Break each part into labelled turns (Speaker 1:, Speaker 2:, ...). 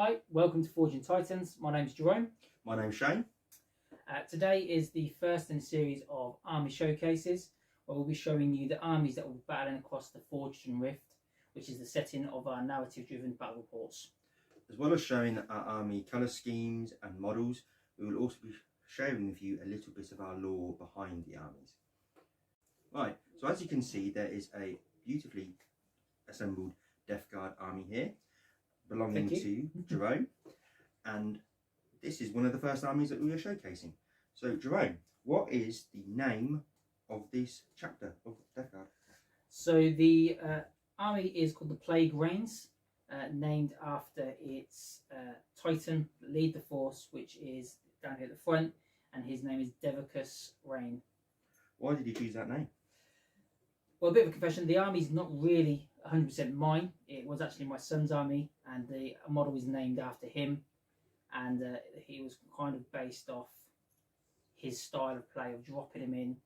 Speaker 1: Hi, welcome to Forging Titans. My name's Jerome.
Speaker 2: My name's Shane.
Speaker 1: Today is the first in a series of army showcases, where we'll be showing you the armies that will be battling across the Forged and Rift, which is the setting of our narrative-driven battle reports.
Speaker 2: As well as showing our army colour schemes and models, we will also be sharing with you a little bit of our lore behind the armies. Right, so as you can see, there is a beautifully assembled Death Guard army here, belonging to Jerome, and this is one of the first armies that we are showcasing. So Jerome, what is the name of this chapter of Death Guard?
Speaker 1: So the army is called the Plague Reigns, named after its Titan lead the force, which is down here at the front, and his name is Devicus Rain.
Speaker 2: Why did you choose that name?
Speaker 1: Well, a bit of a confession, the army's not really 100% mine. It was actually my son's army, and the model is named after him, and he was kind of based off his style of play of dropping him in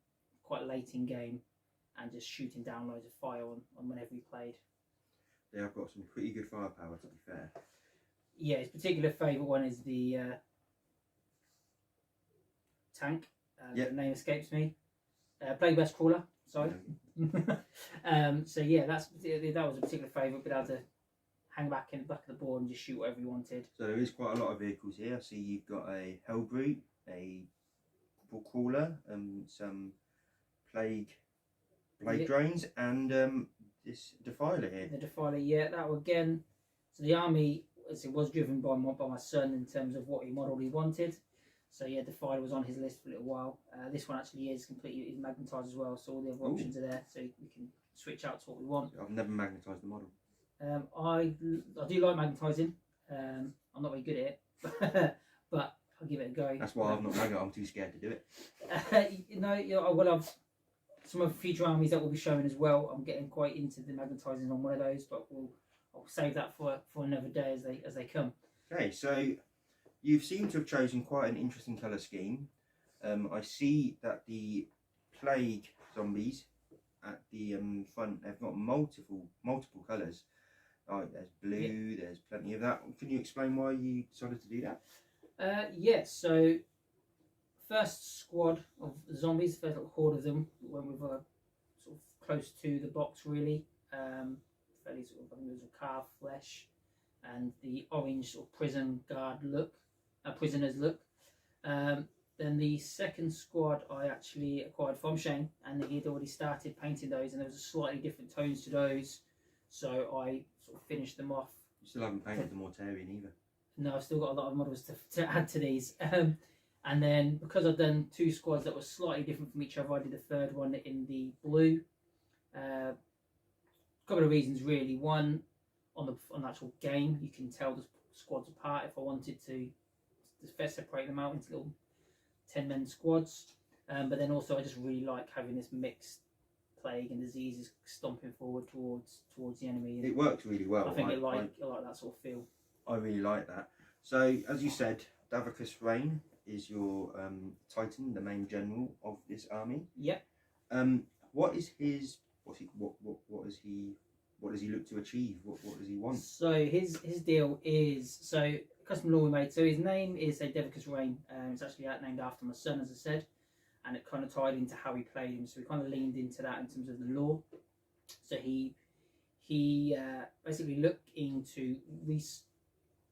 Speaker 1: quite late in game and just shooting down loads of fire on whenever he played.
Speaker 2: They have got some pretty good firepower, to be fair.
Speaker 1: Yeah, his particular favourite one is the tank. The name escapes me. Plague Best Crawler, sorry. So yeah, that was a particular favourite, but able to hang back in the back of the board and just shoot whatever you wanted.
Speaker 2: So there is quite a lot of vehicles here. I see you've got a Hellbrute, a Crawler, some Plague Drones, and this Defiler here.
Speaker 1: The Defiler, yeah, that again. So the army, as it was driven by my son in terms of what model he wanted. So yeah, Defiler was on his list for a little while. This one actually is completely magnetised as well, so all the other options are there, so we can switch out to what we want.
Speaker 2: I've never magnetised the model.
Speaker 1: I do like magnetising. I'm not very good at it, but I'll give it a go.
Speaker 2: That's why I'm not magnet. I'm too scared to do it.
Speaker 1: I will have some of the future armies that we'll be showing as well. I'm getting quite into the magnetising on one of those, but I'll save that for another day as they come.
Speaker 2: Okay, so you seem to have chosen quite an interesting colour scheme. I see that the Plague zombies at the front, they've got multiple colours. Like there's blue, there's plenty of that. Can you explain why you decided to do that?
Speaker 1: Yes, so first squad of zombies, first little horde of them, when we were sort of close to the box really. Fairly sort of, I think it was a carved flesh and the orange sort of prison guard look. Prisoners look. Then the second squad I actually acquired from Shane, and he had already started painting those, and there was a slightly different tones to those, so I sort of finished them off.
Speaker 2: You still haven't painted the Mortarion either.
Speaker 1: No, I've still got a lot of models to add to these. And then because I've done two squads that were slightly different from each other, I did a third one in the blue. A couple of reasons really. One, on the actual game, you can tell the squads apart if I wanted to separate them out into little 10-man squads, but then also I just really like having this mixed plague and diseases stomping forward towards the enemy.
Speaker 2: It works really well.
Speaker 1: I think I like that sort of feel.
Speaker 2: I really like that. So as you said, Devicus Rain is your Titan, the main general of this army.
Speaker 1: Yep.
Speaker 2: What is his? What does he look to achieve? What does he want?
Speaker 1: So his deal is custom law we made. So his name is Devicus Rain. It's actually named after my son, as I said, and it kind of tied into how he played him. So we kind of leaned into that in terms of the lore. So he basically looking to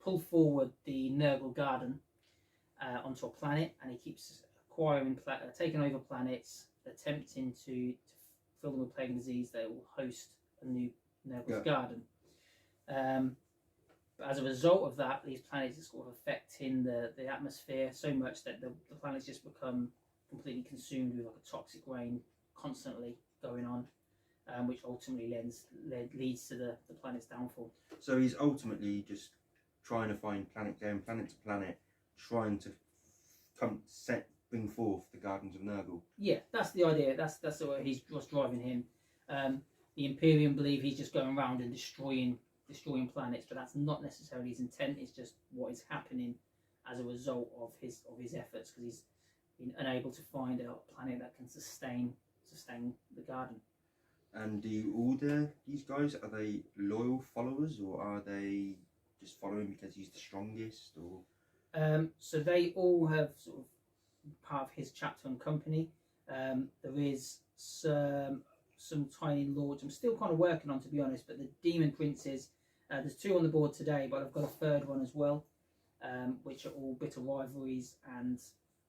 Speaker 1: pull forward the Nurgle Garden onto a planet, and he keeps acquiring, taking over planets, attempting to fill them with plague and disease that will host a new Nurgle's Garden. But as a result of that, these planets are sort of affecting the atmosphere so much that the planets just become completely consumed with like a toxic rain constantly going on, which ultimately leads to the planet's downfall.
Speaker 2: So he's ultimately just trying to find going planet to planet, trying to bring forth the Gardens of Nurgle. Yeah,
Speaker 1: that's the idea. That's what's driving him. The Imperium believe he's just going around and destroying planets, but that's not necessarily his intent. It's just what is happening as a result of his efforts, because he's been unable to find a planet that can sustain the garden.
Speaker 2: And do you order these guys? Are they loyal followers, or are they just follow him because he's the strongest, or?
Speaker 1: So they all have sort of part of his chapter and company. There is some tiny lords I'm still kind of working on, to be honest, but the demon princes, there's 2 on the board today, but I've got a 3rd one as well, which are all bitter rivalries and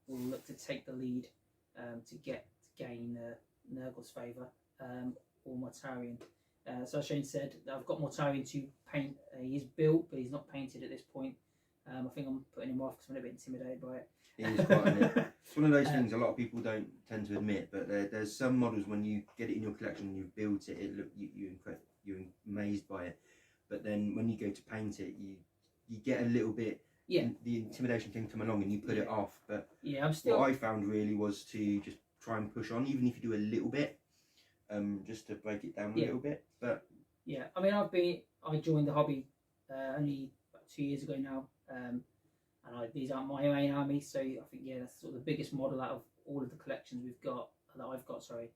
Speaker 1: will look to take the lead to gain Nurgle's favour, or Mortarion. So as Shane said, I've got Mortarion to paint. He is built, but he's not painted at this point. I think I'm putting him off because I'm a bit intimidated by it.
Speaker 2: It is quite it's one of those things a lot of people don't tend to admit, but there's some models when you get it in your collection and you've built it, you're amazed by it, but then when you go to paint it, you get a little bit, the intimidation can come along and you put it off. But
Speaker 1: I'm still.
Speaker 2: What I found really was to just try and push on, even if you do a little bit, just to break it down a little bit. But
Speaker 1: I mean, I joined the hobby only about 2 years ago now. And these aren't my main army, so I think that's sort of the biggest model out of all of the collections I've got. Sorry,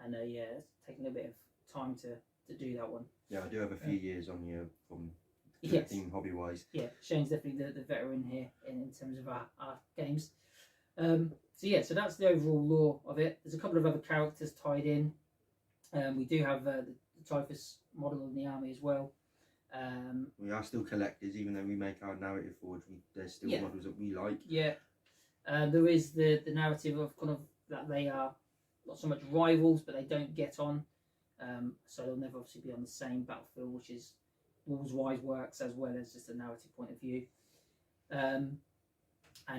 Speaker 1: and it's taking a bit of time to do that one.
Speaker 2: Yeah, I do have a few years on you from team hobby wise.
Speaker 1: Yeah, Shane's definitely the veteran here in terms of our games. So that's the overall lore of it. There's a couple of other characters tied in. We do have the Typhus model in the army as well.
Speaker 2: We are still collectors, even though we make our narrative forge. There's still models that we like.
Speaker 1: Yeah, there is the narrative of kind of that they are not so much rivals, but they don't get on. So they'll never obviously be on the same battlefield, which is rules-wise works as well as just a narrative point of view. And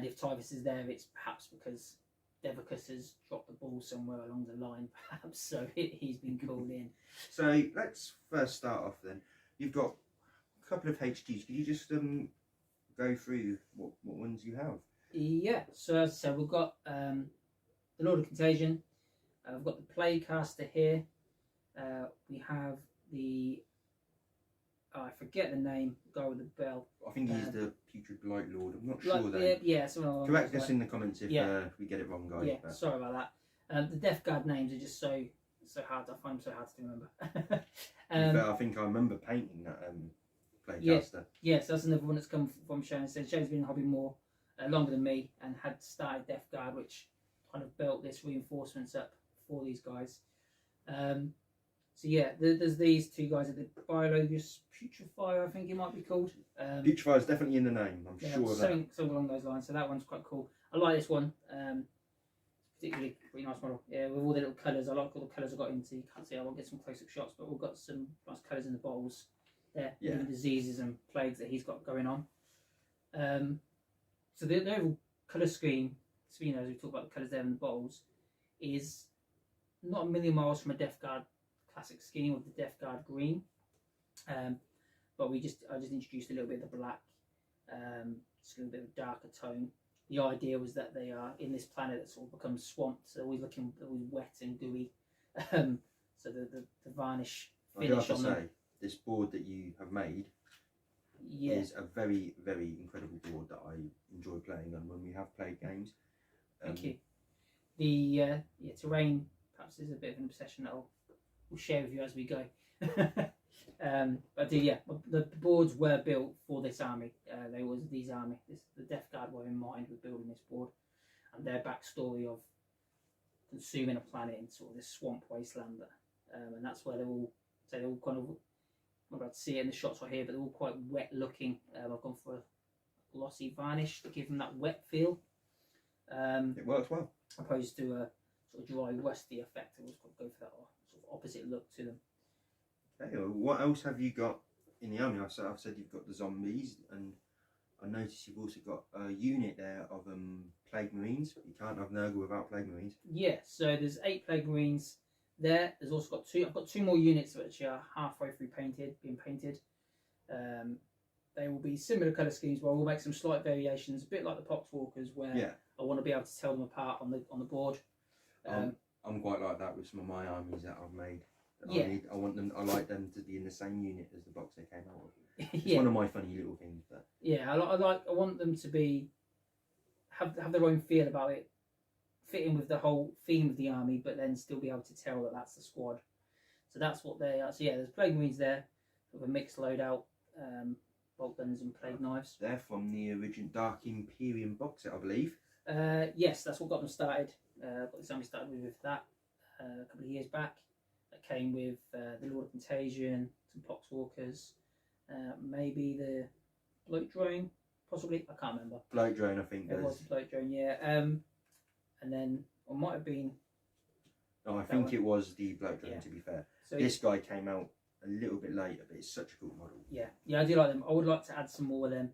Speaker 1: if Typhus is there, it's perhaps because Devicus has dropped the ball somewhere along the line, perhaps. So he's been called in.
Speaker 2: So let's first start off then. You've got a couple of HGs. Could you just go through what ones you have?
Speaker 1: Yeah, so as I said, we've got the Lord of Contagion. We've got the Plaguecaster here. We have the... I forget the name, the guy with the bell.
Speaker 2: I think he's the Putrid Blight Lord. I'm not sure though.
Speaker 1: Yeah, someone
Speaker 2: correct us in the comments if we get it wrong, guys.
Speaker 1: Yeah, but sorry about that. The Death Guard names are just so hard. I find them so hard to remember.
Speaker 2: I think I remember painting that Plaguecaster.
Speaker 1: Yes, that's another one that's come from Shane. So Shane's been in the hobby more longer than me and had started Death Guard, which kind of built this reinforcements up for these guys. So there's these 2 guys at the Biologus Putrefier, I think it might be called.
Speaker 2: Putrefier's definitely in the name, I'm sure of that.
Speaker 1: Something along those lines. So that one's quite cool. I like this one. Particularly pretty nice model. Yeah, with all the little colours. I like all the colours I got into. You can't see, I won't get some close-up shots, but we've got some nice colours in the bottles there. Yeah. Diseases and plagues that he's got going on. So the overall colour scheme, so as we talk about the colours there in the bottles, is not a million miles from a Death Guard classic scheme with the Death Guard green. But I just introduced a little bit of the black, just a little bit of a darker tone. The idea was that they are in this planet that sort of becomes swamped, so always looking wet and gooey. So the varnish finish on them.
Speaker 2: This board that you have made is a very, very incredible board that I enjoy playing on when we have played games.
Speaker 1: Thank you. The terrain perhaps is a bit of an obsession that we'll share with you as we go. But the boards were built for this army. The Death Guard were in mind with building this board, and their backstory of consuming a planet in sort of this swamp wasteland, and that's where they're all kind of, I'm not about to see it in the shots right here, but they're all quite wet looking. I've gone for a glossy varnish to give them that wet feel.
Speaker 2: It works well,
Speaker 1: opposed to a sort of dry rusty effect. I always go for that sort of opposite look to them.
Speaker 2: Okay, well, what else have you got in the army? I've said you've got the zombies, and I noticed you've also got a unit there of Plague Marines. You can't have Nurgle without Plague Marines.
Speaker 1: Yeah, so there's 8 Plague Marines there. There's also got 2. I've got 2 more units which are halfway through being painted. They will be similar colour schemes, but I will make some slight variations, a bit like the Poxwalkers, where I want to be able to tell them apart on the board.
Speaker 2: I'm quite like that with some of my armies that I've made. I like them to be in the same unit as the box they came out of. It's one of my funny little things, but
Speaker 1: I want them to have their own feel about it, fit in with the whole theme of the army, but then still be able to tell that that's the squad. So that's what they are. So there's Plague Marines there with a mixed loadout. bolt guns and plague knives.
Speaker 2: They're from the original Dark Imperium box set, I believe.
Speaker 1: Yes, that's what got them started. Got this army started with that a couple of years back. That came with the Lord of Contagion, some Poxwalkers, maybe the Bloat Drone, possibly. I can't remember.
Speaker 2: Bloat Drone, I think.
Speaker 1: It was the Bloat Drone, yeah. And then, or might have been.
Speaker 2: No, I think it was the Bloat Drone.
Speaker 1: Yeah.
Speaker 2: To be fair,
Speaker 1: So
Speaker 2: this guy came out a little bit later, but it's such a cool model.
Speaker 1: yeah, I do like them. I would like to add some more of them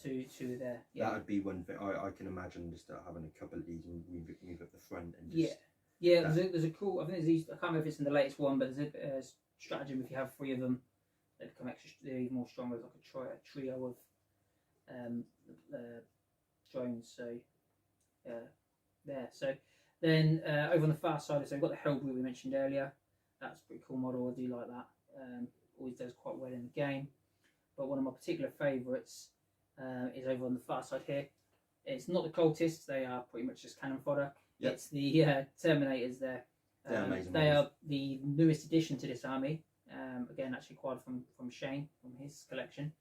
Speaker 1: to there. Yeah.
Speaker 2: That would be one thing. I can imagine just having a couple of these and move up the front and just.
Speaker 1: Yeah. There's a cool. I think there's these. I can't remember if it's in the latest one, but there's a stratagem. If you have 3 of them, they become extra. They're even more stronger. It's like a trio of drones. So there. So then over on the far side, so we've got the Hellbrute we mentioned earlier. That's a pretty cool model. I do like that. Always does quite well in the game. But one of my particular favourites is over on the far side here. It's not the cultists. They are pretty much just cannon fodder.
Speaker 2: Yep.
Speaker 1: It's the Terminators there.
Speaker 2: They're amazing
Speaker 1: They
Speaker 2: models.
Speaker 1: are the newest addition to this army. Again, actually acquired from Shane, from his collection.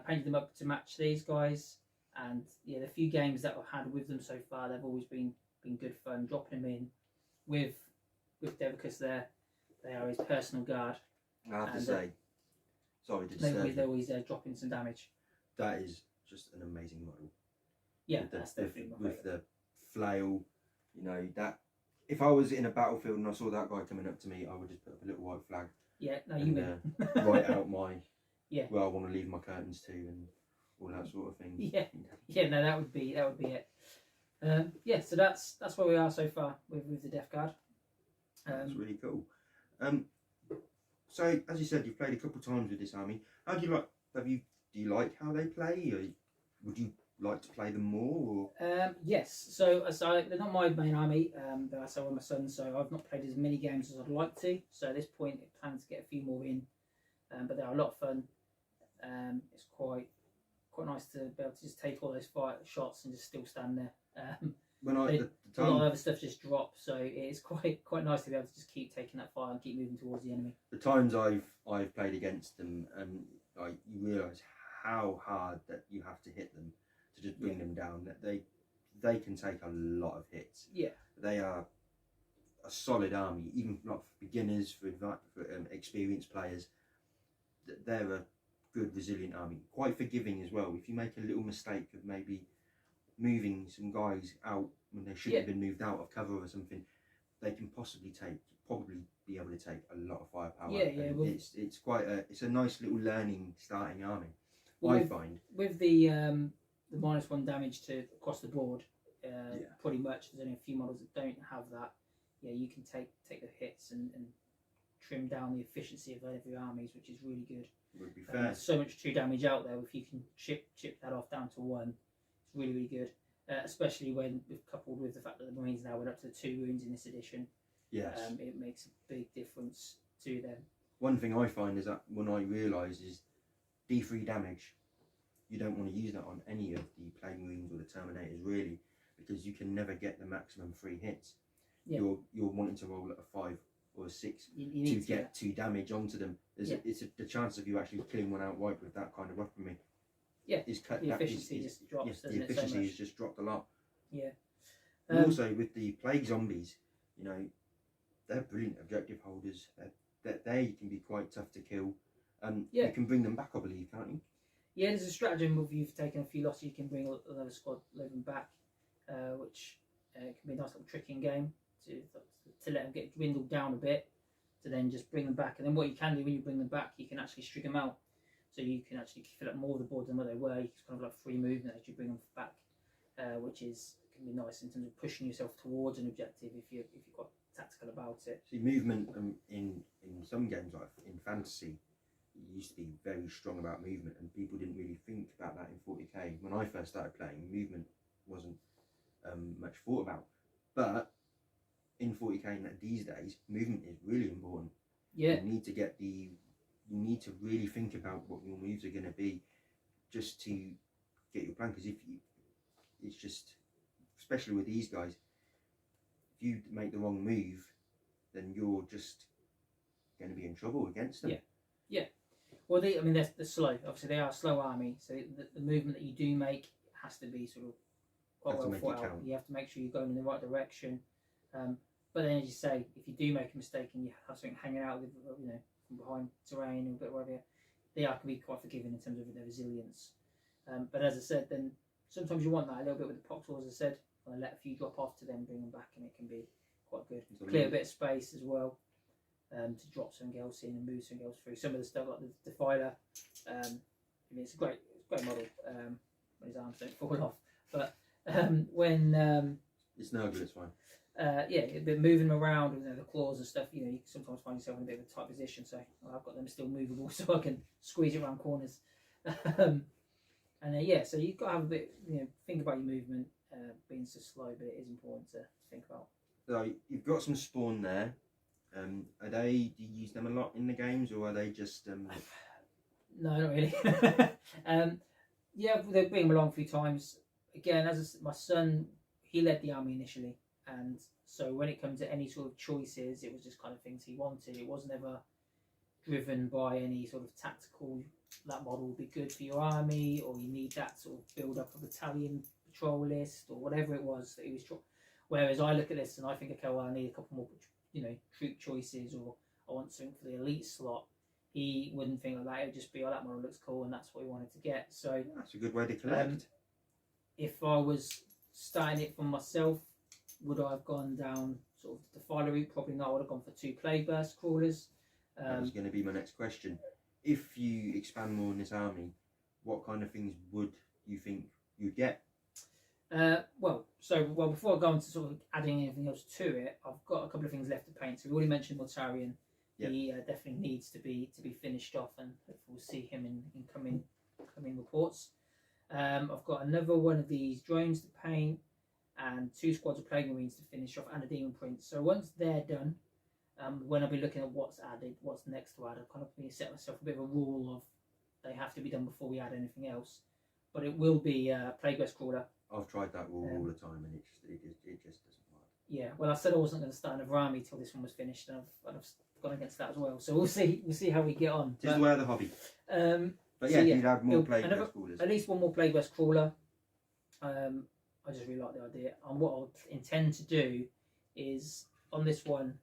Speaker 1: Painted them up to match these guys. And yeah, the few games that I've had with them so far, they've always been good fun. Dropping them in with Devicus there. They are his personal guard.
Speaker 2: I have to
Speaker 1: And,
Speaker 2: say, sorry to disturb
Speaker 1: They're
Speaker 2: you.
Speaker 1: always dropping some damage.
Speaker 2: That is just an amazing model.
Speaker 1: Yeah,
Speaker 2: With the,
Speaker 1: that's definitely my
Speaker 2: with
Speaker 1: favourite.
Speaker 2: the flail, you know, that if I was in a battlefield and I saw that guy coming up to me, I would just put up a little white flag
Speaker 1: Yeah, no, you
Speaker 2: and
Speaker 1: win.
Speaker 2: write out my
Speaker 1: Yeah.
Speaker 2: where I want to leave my curtains to and all that sort of thing.
Speaker 1: Yeah, no, that would be it. Yeah, so that's where we are so far with the Death Guard.
Speaker 2: That's really cool. So as you said, you've played a couple of times with this army. How do you like? Do you like how they play? Or would you like to play them more? Or?
Speaker 1: Yes, so they're not my main army. They're also with my son, so I've not played as many games as I'd like to. So at this point, I plan to get a few more in. But they're a lot of fun. It's quite nice to be able to just take all those shots and just still stand there.
Speaker 2: When
Speaker 1: a lot of other stuff just drops, so it's quite nice to be able to just keep taking that fire and keep moving towards the enemy.
Speaker 2: The times I've played against them, and like you realise how hard that you have to hit them to just bring them down. That they can take a lot of hits.
Speaker 1: Yeah,
Speaker 2: They are a solid army, even not for beginners, for experienced players. They're a good, resilient army. Quite forgiving as well. If you make a little mistake of maybe moving some guys out when they shouldn't have been moved out of cover or something, they can probably be able to take a lot of firepower.
Speaker 1: Yeah. Well,
Speaker 2: it's a nice little learning starting army.
Speaker 1: Well,
Speaker 2: I find
Speaker 1: with the -1 damage to across the board, pretty much. There's only a few models that don't have that. Yeah, you can take the hits and trim down the efficiency of every armies, which is really good.
Speaker 2: would be fair.
Speaker 1: There's so much true damage out there. If you can chip that off down to 1, it's really good. Especially when coupled with the fact that the Marines now went up to 2 wounds in this edition.
Speaker 2: Yes.
Speaker 1: It makes a big difference to them.
Speaker 2: One thing I find is that when I realise is D3 damage, you don't want to use that on any of the Plague Marines or the Terminators really, because you can never get the maximum 3 hits.
Speaker 1: Yeah.
Speaker 2: You're wanting to roll at a 5 or a 6
Speaker 1: You
Speaker 2: to
Speaker 1: need
Speaker 2: get 2 damage onto them. The chance of you actually killing one outright with that kind of weaponry.
Speaker 1: Yeah,
Speaker 2: is cut.
Speaker 1: the efficiency just drops.
Speaker 2: Yes,
Speaker 1: doesn't
Speaker 2: the
Speaker 1: it, so
Speaker 2: efficiency
Speaker 1: much?
Speaker 2: has just dropped a lot.
Speaker 1: Yeah.
Speaker 2: And also with the Plague Zombies, you know, they're brilliant objective holders. They can be quite tough to kill. You can bring them back, I believe, can't you?
Speaker 1: Yeah, there's a stratagem if you've taken a few losses, you can bring another squad load them back, which can be a nice little tricking game to let them get dwindled down a bit, to then just bring them back. And then what you can do when you bring them back, you can actually string them out. So you can actually fill up more of the board than what they were. It's kind of like free movement as you bring them back, which can be nice in terms of pushing yourself towards an objective if you're quite tactical about it.
Speaker 2: See, movement in some games, like in fantasy, it used to be very strong about movement, and people didn't really think about that in 40k. When I first started playing, movement wasn't much thought about. But in 40k these days, movement is really important.
Speaker 1: Yeah.
Speaker 2: You need to really think about what your moves are going to be, just to get your plan. Because it's just, especially with these guys, if you make the wrong move, then you're just going to be in trouble against them.
Speaker 1: Yeah. Well, I mean, they're slow. Obviously, they are a slow army, so the movement that you do make has to be sort of quite
Speaker 2: Have to
Speaker 1: well
Speaker 2: make
Speaker 1: thought
Speaker 2: it
Speaker 1: out.
Speaker 2: count.
Speaker 1: You have to make sure you're going in the right direction. But then, as you say, if you do make a mistake and you have something hanging out with, from behind terrain or a bit whatever, they can be quite forgiving in terms of their resilience. But as I said, then sometimes you want that a little bit with the Poxels, as I said. I let a few drop off to then bring them back, and it can be quite good. Clear a bit of space as well. To drop something else in and move something else through. Some of the stuff like the Defiler, it's a great model when his arms don't fall off. But when
Speaker 2: it's no good, it's fine.
Speaker 1: But moving them around with the claws and stuff, you sometimes find yourself in a bit of a tight position. So I've got them still movable, so I can squeeze it around corners. So you've got to have a bit, think about your movement, being so slow, but it is important to think about.
Speaker 2: So you've got some spawn there. Do you use them a lot in the games, or are they just?
Speaker 1: No, not really. They bring them along a few times. Again, my son, he led the army initially, and so when it comes to any sort of choices, it was just kind of things he wanted. It wasn't ever driven by any sort of tactical. That model will be good for your army, or you need that sort of build up a battalion patrol list, or whatever it was that he was. Whereas I look at this and I think, okay, well, I need a couple more. Troop choices, or I want something for the elite slot. He wouldn't think like that. It would just be, that model looks cool, and that's what he wanted to get. So
Speaker 2: that's a good way to collect.
Speaker 1: If I was starting it for myself, would I have gone down sort of the Defiler route? Probably not. I would have gone for 2 Plague Burst crawlers.
Speaker 2: That was going to be my next question. If you expand more in this army, what kind of things would you think you'd get?
Speaker 1: Before I go on to sort of adding anything else to it, I've got a couple of things left to paint. So we already mentioned Mortarion. Yep. He definitely needs to be finished off, and we'll see him in coming reports. I've got another one of these drones to paint, and 2 squads of Plague Marines to finish off, and a Demon Prince. So once they're done, when I'll be looking at what's added, what's next to add, I've kind of set myself a bit of a rule of they have to be done before we add anything else. But it will be Plague Burst Crawler.
Speaker 2: I've tried that rule all the time, and it just doesn't work.
Speaker 1: Yeah, well, I said I wasn't going to start another army till this one was finished, and I've gone against that as well. So we'll see how we get on.
Speaker 2: It's the way of the hobby. But yeah, you'd have more Plague Burst Crawlers.
Speaker 1: At least one more Plague Burst Crawler. I just really like the idea, and what I'll intend to do is on this one.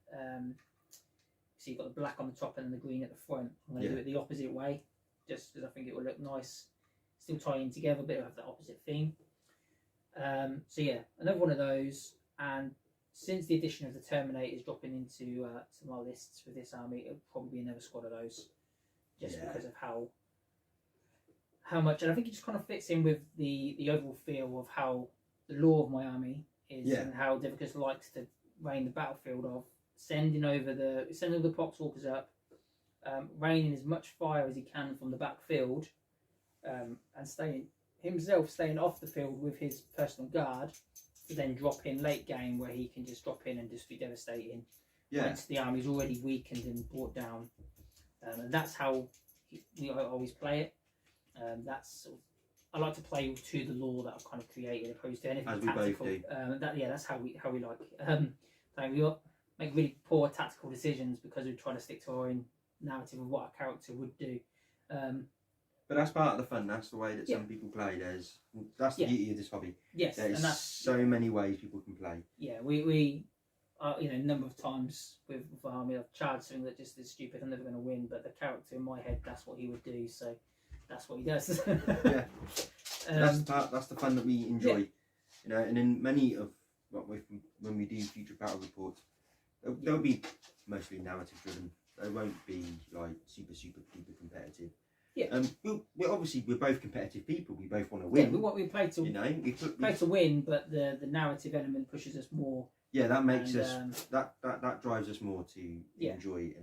Speaker 1: So you've got the black on the top and the green at the front. I'm going to do it the opposite way, just because I think it will look nice. Still tying together, but it'll have that opposite theme. Another one of those, and since the addition of the Terminators dropping into some of our lists for this army, it'll probably be another squad of those, just because of how much, and I think it just kind of fits in with the overall feel of how the lore of my army is, and how Divicus likes to rain the battlefield of sending all the Poxwalkers up, raining as much fire as he can from the backfield, and staying off the field with his personal guard, to then drop in late game where he can just drop in and just be devastating once the army's already weakened and brought down. And that's how I always play it. I like to play to the lore that I've kind of created, opposed to anything tactical. That's how we like. We make really poor tactical decisions because we try to stick to our own narrative of what our character would do.
Speaker 2: But that's part of the fun. That's the way that some people play. That's the beauty of this hobby.
Speaker 1: Yes,
Speaker 2: there's so many ways people can play. Yeah,
Speaker 1: we a number of times with our army, I've charged something that just is stupid. I'm never going to win, but the character in my head, that's what he would do. So that's what he does.
Speaker 2: That's the fun that we enjoy. And in many of when we do future battle reports, they'll be mostly narrative driven. They won't be like super duper competitive. Yeah. We're both competitive people. We both want to win.
Speaker 1: We play to play to win, but the narrative element pushes us more.
Speaker 2: Yeah, that makes us that drives us more to enjoy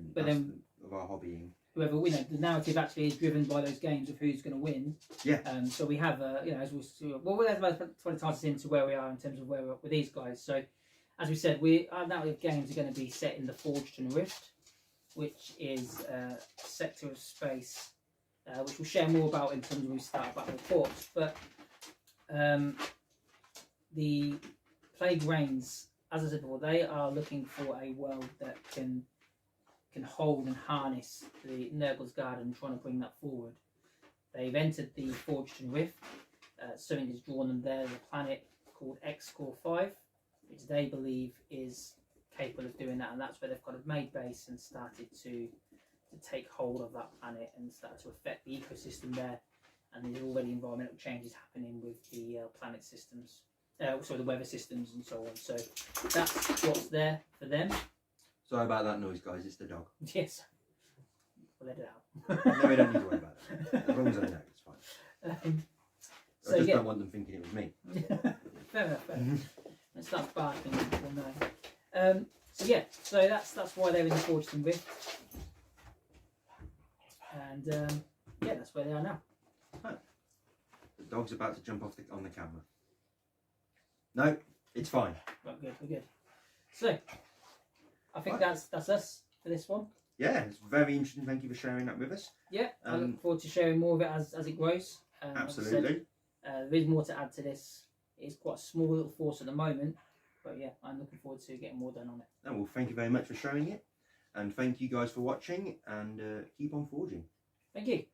Speaker 2: of our hobbying.
Speaker 1: Whoever the narrative actually is driven by those games of who's going to win. Yeah. So we have as that's about 20 times into where we are in terms of where we're at with these guys. So as we said, our narrative games are going to be set in the Forged and Rift, which is a sector of space. Which we'll share more about in terms of when we start about the reports. But the Plague Reigns, as I said before, they are looking for a world that can can hold and harness the Nurgle's Garden, trying to bring that forward. They've entered the Forgotten Rift. Something has drawn them there, the planet called X-Core 5, which they believe is capable of doing that, and that's where they've kind of made base and started to take hold of that planet and start to affect the ecosystem there. And there's already environmental changes happening with the planet systems, the weather systems and so on. So that's what's there for them.
Speaker 2: Sorry about that noise, guys. It's the dog.
Speaker 1: Yes, we'll let it out.
Speaker 2: No, we don't need to worry about that. As long as I know, it's fine.
Speaker 1: So
Speaker 2: I just
Speaker 1: yeah,
Speaker 2: don't want them thinking it was me.
Speaker 1: fair enough. Fair enough. It starts barking, we'll know. So yeah, so that's why they're in the Forgotten Rift, and yeah, that's where they are now.
Speaker 2: The dog's about to jump off on the camera. No, it's fine.
Speaker 1: Right, good, we're good. So I think
Speaker 2: Right.
Speaker 1: that's us for this one.
Speaker 2: Yeah, it's very interesting. Thank you for sharing that with us.
Speaker 1: Yeah, I look forward to sharing more of it as it grows. As I said,
Speaker 2: Absolutely.
Speaker 1: there is more to add to this. It's quite a small little force at the moment, but yeah, I'm looking forward to getting more done on it.
Speaker 2: Oh, well, thank you very much for showing it. And thank you guys for watching, and keep on forging.
Speaker 1: Thank you.